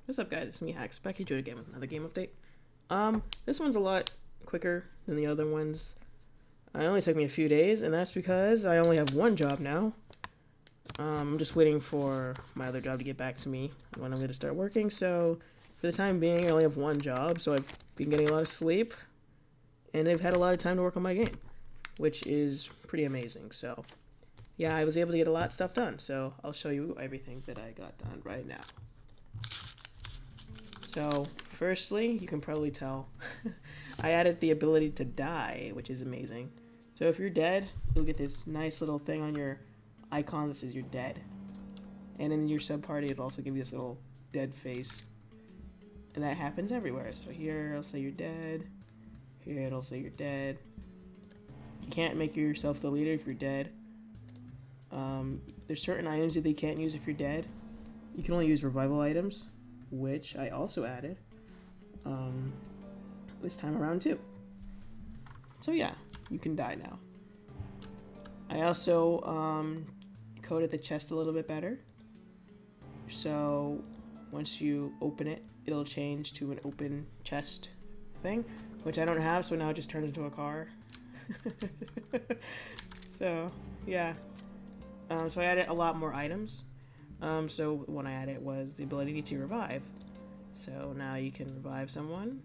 What's up, guys? It's me, Hacks, back here again with another game update. This one's a lot quicker than the other ones. It only took me a few days, and that's because I only have one job now. I'm just waiting for my other job to get back to me when I'm going to start working, so for the time being, I only have one job, so I've been getting a lot of sleep, and I've had a lot of time to work on my game, which is pretty amazing, so yeah, I was able to get a lot of stuff done, so I'll show you everything that I got done right now. So, firstly, you can probably tell, I added the ability to die, which is amazing. So if you're dead, you'll get this nice little thing on your icon that says you're dead. And in your sub-party, it'll also give you this little dead face. And that happens everywhere. So here, it'll say you're dead. Here, it'll say you're dead. You can't make yourself the leader if you're dead. There's certain items that you can't use if you're dead. You can only use revival items, which I also added this time around too. So yeah, you can die now. I also coded the chest a little bit better. So once you open it, it'll change to an open chest thing, which I don't have, so now it just turns into a car. So yeah. So I added a lot more items. So one I added was the ability to revive. So now you can revive someone.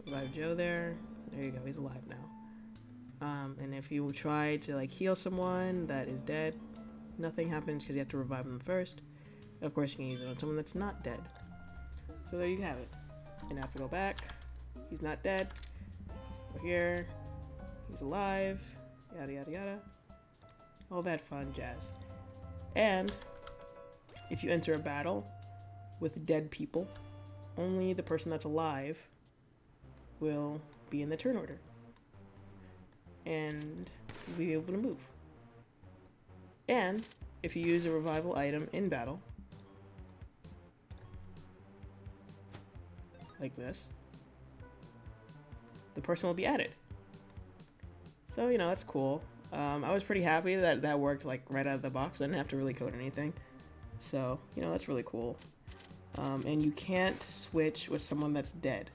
Revive Joe there. There you go, he's alive now. And if you try to like heal someone that is dead, nothing happens because you have to revive them first. Of course, you can use it on someone that's not dead. So there you have it. And now if we go back, he's not dead. Go here, he's alive. Yada yada yada. All that fun jazz. And if you enter a battle with dead people, only the person that's alive will be in the turn order. And you'll be able to move. And if you use a revival item in battle, like this, the person will be added. So, you know, that's cool. I was pretty happy that that worked like right out of the box. I didn't have to really code anything. So, you know, that's really cool. And you can't switch with someone that's dead.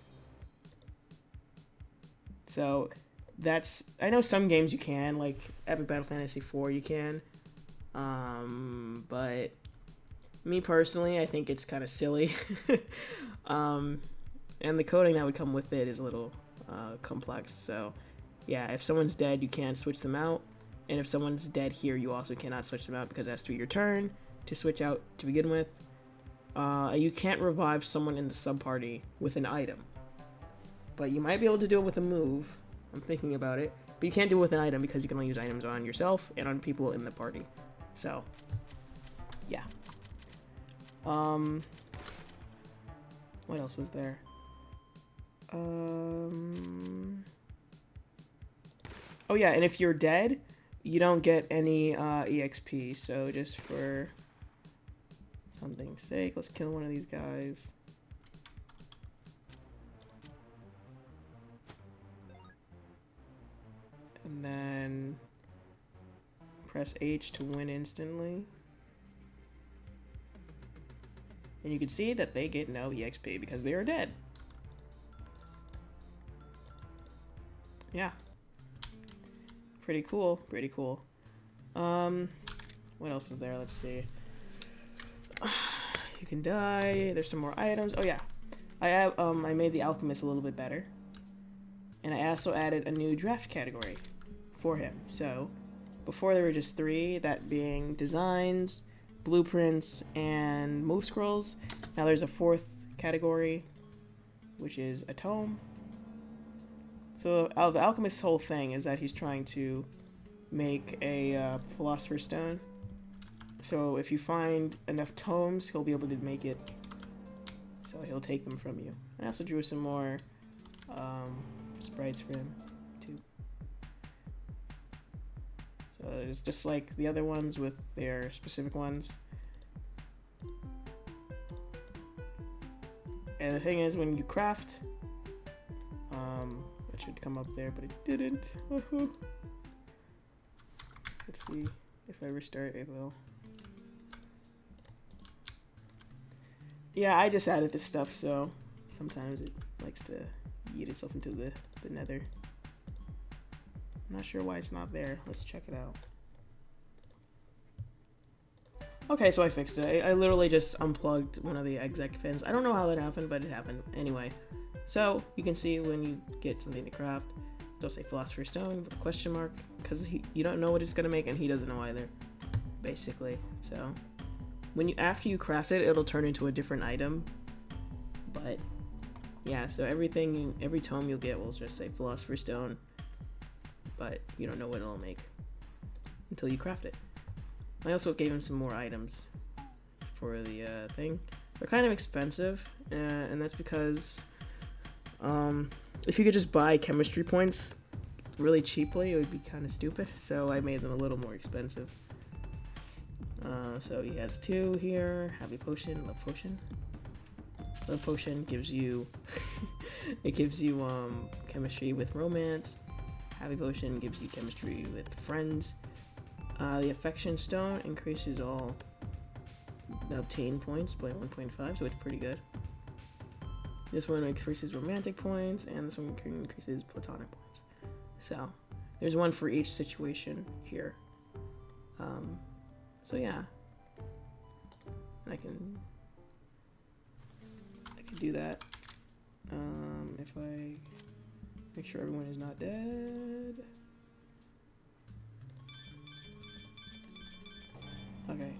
So that's, I know some games you can, like Epic Battle Fantasy 4 you can. But me personally, I think it's kind of silly. And the coding that would come with it is a little complex. So yeah, if someone's dead, you can't switch them out. And if someone's dead here, you also cannot switch them out because it has to be your turn to switch out to begin with. You can't revive someone in the sub-party with an item. But you might be able to do it with a move. I'm thinking about it. But you can't do it with an item because you can only use items on yourself and on people in the party. So, yeah. What else was there? Oh yeah, and if you're dead, you don't get any EXP, so just for something's sake, let's kill one of these guys. And then press H to win instantly. And you can see that they get no EXP because they are dead. Yeah. Pretty cool, pretty cool. What else was there? Let's see. You can die. There's some more items. Oh yeah. I made the Alchemist a little bit better. And I also added a new draft category for him. So before there were just 3, that being designs, blueprints, and move scrolls. Now there's a 4th category, which is a tome. So the Alchemist's whole thing is that he's trying to make a Philosopher's Stone. So if you find enough tomes, he'll be able to make it. So he'll take them from you. I also drew some more sprites for him too. So it's just like the other ones with their specific ones. And the thing is, when you craft, it should come up there, but it didn't. Let's see if I restart, it will. Yeah, I just added this stuff, so sometimes it likes to yeet itself into the nether. I'm not sure why it's not there. Let's check it out. Okay, so I fixed it. I literally just unplugged one of the exec pins. I don't know how that happened, but it happened anyway. So you can see when you get something to craft, it'll say Philosopher's Stone with a question mark, because you don't know what it's gonna make, and he doesn't know either, basically. So after you craft it, it'll turn into a different item. But yeah, so every tome you'll get will just say Philosopher's Stone, but you don't know what it'll make until you craft it. I also gave him some more items for the thing. They're kind of expensive, and that's because if you could just buy chemistry points really cheaply, it would be kind of stupid. So I made them a little more expensive. So he has 2 here. Happy Potion, Love Potion. Love Potion gives you it gives you chemistry with romance. Happy Potion gives you chemistry with friends. The Affection Stone increases all the obtained points by 1.5, so it's pretty good. This one increases romantic points, and this one increases platonic points. So there's one for each situation here. So yeah, and I can do that. If I make sure everyone is not dead. Okay,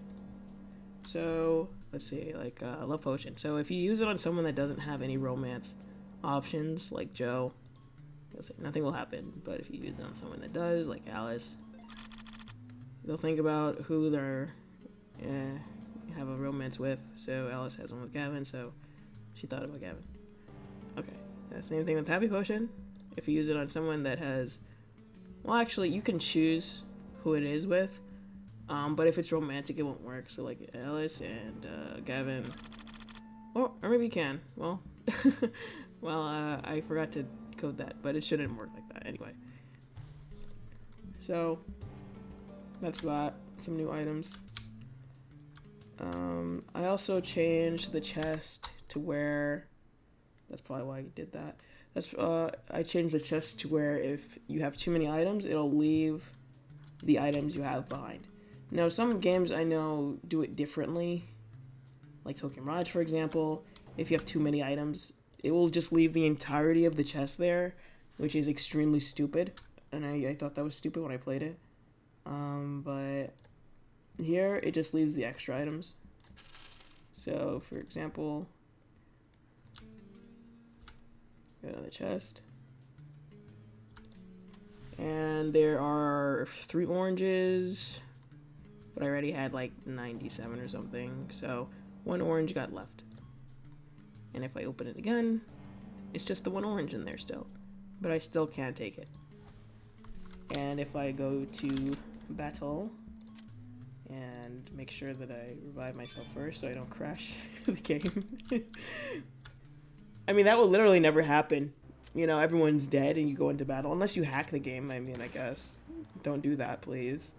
so let's see, like Love Potion. So if you use it on someone that doesn't have any romance options, like Joe, nothing will happen. But if you use it on someone that does, like Alice, they'll think about who they're have a romance with. So Alice has one with Gavin, so she thought about Gavin. Okay, same thing with Happy Potion. If you use it on someone that has, well, actually, you can choose who it is with. But if it's romantic, it won't work. So like Alice and Gavin, or maybe you can. Well, I forgot to code that, but it shouldn't work like that anyway. So that's that. Some new items. I also changed the chest to where. That's probably why I did that. I changed the chest to where if you have too many items, it'll leave the items you have behind. Now, some games I know do it differently, like Tokyo Mirage, for example. If you have too many items, it will just leave the entirety of the chest there, which is extremely stupid, and I thought that was stupid when I played it. But here, it just leaves the extra items. So, for example, go to the chest, and there are 3 oranges, but I already had like 97 or something, so 1 orange got left. And if I open it again, it's just the 1 orange in there still, but I still can't take it. And if I go to battle and make sure that I revive myself first so I don't crash the game. I mean, that will literally never happen. You know, everyone's dead and you go into battle, unless you hack the game. I mean, I guess. Don't do that, please.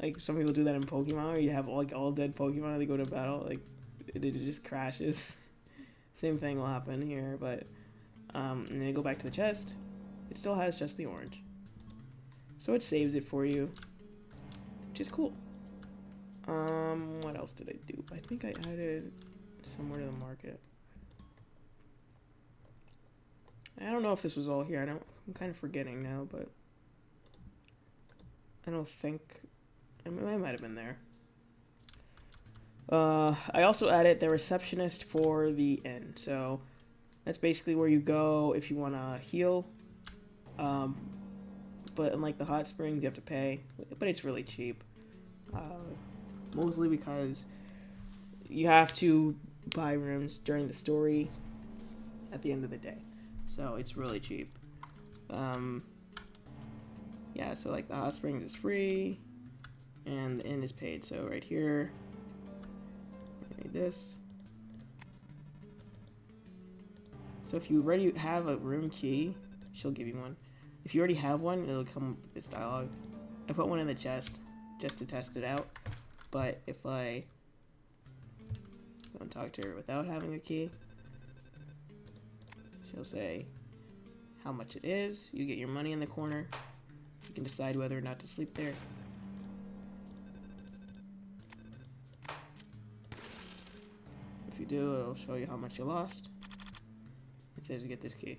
Like, some people do that in Pokemon, where you have like all dead Pokemon and they go to battle, like, it just crashes. Same thing will happen here, but, and then you go back to the chest, it still has just the orange. So it saves it for you, which is cool. What else did I do? I think I added somewhere to the market. I don't know if this was all here. I'm kind of forgetting now, but I don't think, I mean, it might have been there. I also added the receptionist for the inn. So that's basically where you go if you want to heal. But unlike the hot springs, you have to pay, but it's really cheap. Mostly because you have to buy rooms during the story at the end of the day. So it's really cheap. Yeah, so like the hot springs is free and the inn is paid. So right here, I need this. So if you already have a room key, she'll give you one. If you already have one, it'll come with this dialogue. I put one in the chest just to test it out. But if I Go and talk to her without having a key. She'll say how much it is. You get your money in the corner. You can decide whether or not to sleep there. If you do, it'll show you how much you lost. It says you get this key.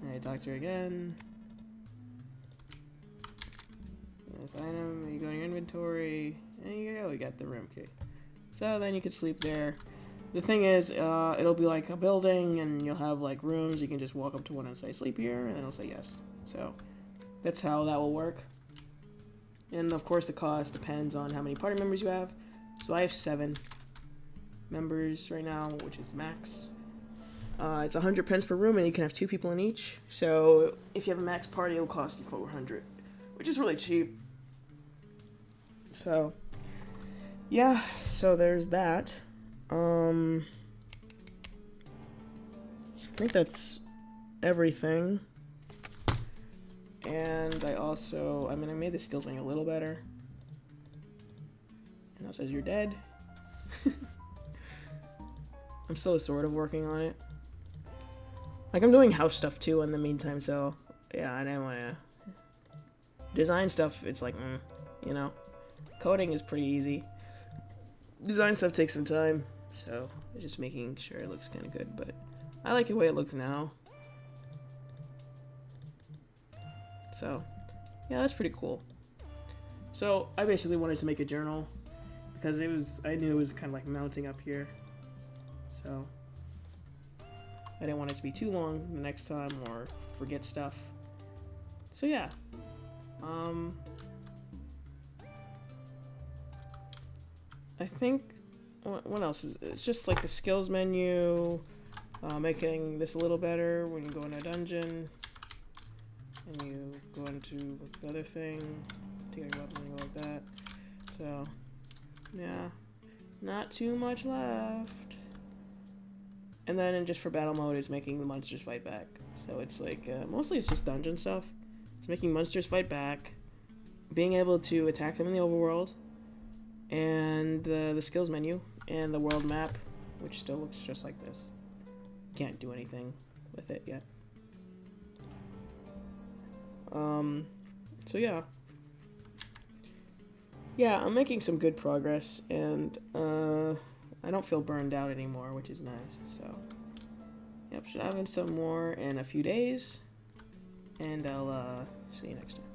Alright, talk to her again. This item, you go to your inventory, and you go, you got the room key. So then you can sleep there. The thing is, it'll be like a building, and you'll have like rooms. You can just walk up to one and say, sleep here, and then it'll say yes. So that's how that will work. And of course, the cost depends on how many party members you have. So I have 7 members right now, which is max. It's 100 pence per room, and you can have 2 people in each. So if you have a max party, it'll cost you 400, which is really cheap. So yeah, so there's that. I think that's everything. And I made the skills menu a little better. And now it says you're dead. I'm still sort of working on it. Like, I'm doing house stuff too in the meantime, so yeah, I didn't want to design stuff. It's like, you know, coding is pretty easy. Design stuff takes some time, so just making sure it looks kind of good, but I like the way it looks now. So yeah, that's pretty cool. So I basically wanted to make a journal because I knew it was kind of like mounting up here, so I didn't want it to be too long the next time or forget stuff. So yeah, I think, what else is, it's just like the skills menu, making this a little better when you go in a dungeon, and you go into the other thing, take a weapon and go like that. So, yeah, not too much left. And then just for battle mode, it's making the monsters fight back. So it's like, mostly it's just dungeon stuff. It's making monsters fight back, being able to attack them in the overworld, and the skills menu, and the world map, which still looks just like this. Can't do anything with it yet. So yeah. Yeah, I'm making some good progress, and I don't feel burned out anymore, which is nice. So, yep, should have some more in a few days, and I'll see you next time.